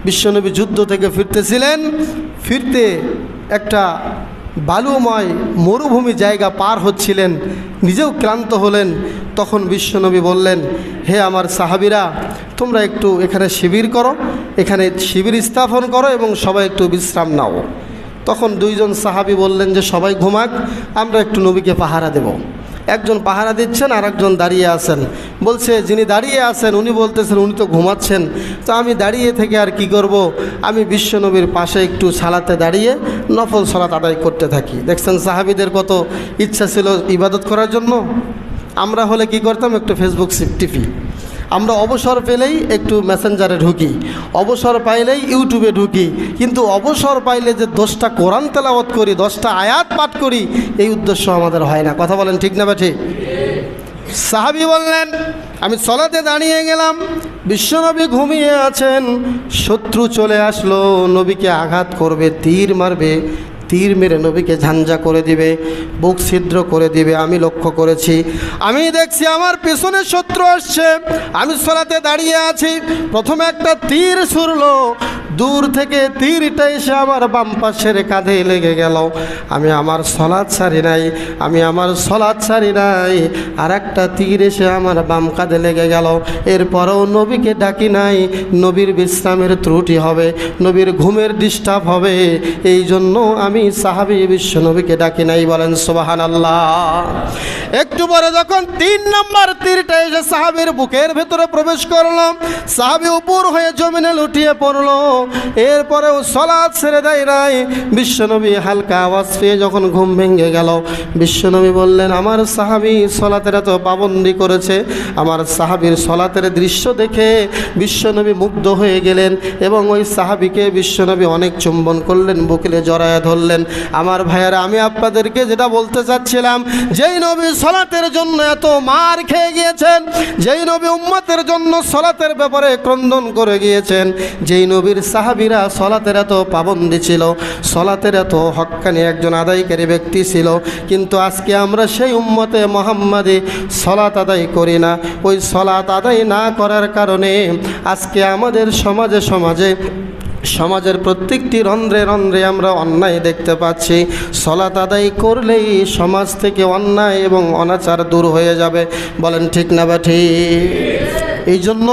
বিশ্বনবী যুদ্ধ থেকে ফিরতেছিলেন, ফিরতে একটা বালুময় মরুভূমি জায়গা পার হচ্ছিলেন, নিজেও ক্লান্ত হলেন। তখন বিশ্বনবী বললেন, হে আমার সাহাবীরা, তোমরা একটু এখানে শিবির করো, এখানে শিবির স্থাপন করো এবং সবাই একটু বিশ্রাম নাও। তখন দুইজন সাহাবী বললেন যে সবাই ঘুমাক, আমরা একটু নবীকে পাহারা দেব। একজন পাহারা দিচ্ছেন আর একজন দাঁড়িয়ে আছেন। বলছে যিনি দাঁড়িয়ে আছেন উনি বলতেছেন উনি তো ঘুমাচ্ছেন, তো আমি দাঁড়িয়ে থেকে আর কি করব, আমি বিশ্বনবীর পাশে একটু সালাতে দাঁড়িয়ে নফল সালাত আদায় করতে থাকি। দেখছেন সাহাবীদের কত ইচ্ছা ছিল ইবাদত করার জন্য। আমরা হলে কি করতাম, একটু ফেসবুক টিপি, আমরা অবসর পেলেই একটু মেসেঞ্জারে ঢুকি, অবসর পাইলেই ইউটিউবে ঢুকি, কিন্তু অবসর পাইলে যে 10টা কোরআন তেলাওয়াত করি, 10টা আয়াত পাঠ করি, এই উদ্দেশ্য আমাদের হয় না। কথা বলেন ঠিক না বা ঠিক? সাহাবী বললেন, আমি সলাতে দাঁড়িয়ে গেলাম, বিশ্বনবী ঘুমিয়ে আছেন, শত্রু চলে আসলো, নবীকে আঘাত করবে, তীর মারবে, তীর মেরে নবীকে ঝাঞ্ঝা করে দিবে, বুক ছিদ্র করে দিবে। আমি লক্ষ্য করেছি, আমি দেখছি আমার পেছনে শত্রু আসছে, আমি সলাতে দাঁড়িয়ে আছি, প্রথমে একটা তীর ছুড়লো, দূর থেকে তীরটা এসে আমার বাম পাশের কাঁধে লেগে গেল। আমি আমার সলাৎ ছাড়ি নাই, আমি আমার সলাৎ ছাড়ি নাই, আর একটা তীর এসে আমার বাম কাঁধে লেগে গেল। এরপরেও নবীকে ডাকি নাই, নবীর বিশ্রামের ত্রুটি হবে, নবীর ঘুমের ডিস্টার্ব হবে, এই জন্য আমি সাহাবী বিশ্ব নবীকে ডাকি নাই। বলেন সুবহানাল্লাহ। একটু পরে যখন 3 নম্বর তীরটা এসে সাহাবীর বুকের ভেতরে প্রবেশ করলো, সাহাবী উপর হয়ে জমিনে লুটিয়ে পড়লো, এরপরেও সলাৎ ছেড়ে দেয় নাই। বিশ্বনবী হালকা আওয়াজ পেয়ে যখন ঘুম ভেঙে গেল, বিশ্বনবী বললেন, আমার সাহাবী সলাতের এত পাবন্দি করেছে। আমার সাহাবীর সলাতের দৃশ্য দেখে বিশ্বনবী মুগ্ধ হয়ে গেলেন এবং ওই সাহাবীকে বিশ্বনবী অনেক চুম্বন করলেন, বুকে জড়ায় ধরলেন। আমার ভাইয়ারা, আমি আপনাদেরকে যেটা বলতে চাচ্ছিলাম, যেই নবী সলাতের জন্য এত মার খেয়ে গিয়েছেন, যেই নবী উম্মতের জন্য সলাতের ব্যাপারে ক্রন্দন করে গিয়েছেন, যেই নবীর সাহাবীরা সলাতের এত পাবন্দি ছিল, সলাতের এত হক্কানি একজন আদায়কারী ব্যক্তি ছিল, কিন্তু আজকে আমরা সেই উম্মতে মুহাম্মাদি সলাত আদায় করি না। ওই সলাত আদায় না করার কারণে আজকে আমাদের সমাজের প্রত্যেকটি রন্ধ্রে রন্ধ্রে আমরা অন্যায় দেখতে পাচ্ছি। সলাত আদায় করলেই সমাজ থেকে অন্যায় এবং অনাচার দূর হয়ে যাবে। বলেন ঠিক না বা ঠিক? এই জন্য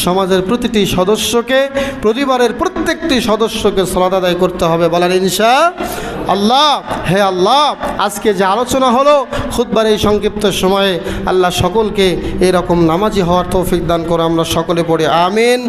সমাজের প্রতিটি সদস্যকে, পরিবারের প্রত্যেকটি সদস্যকে সলাত আদায় করতে হবে। বলেন ইনশাআল্লাহ। হে আল্লাহ, আজকে যে আলোচনা হলো খুতবার এই সংক্ষিপ্ত সময়ে, আল্লাহ সকলকে এরকম নামাজি হওয়ার তৌফিক দান করে। আমরা সকলে পড়ি আমিন।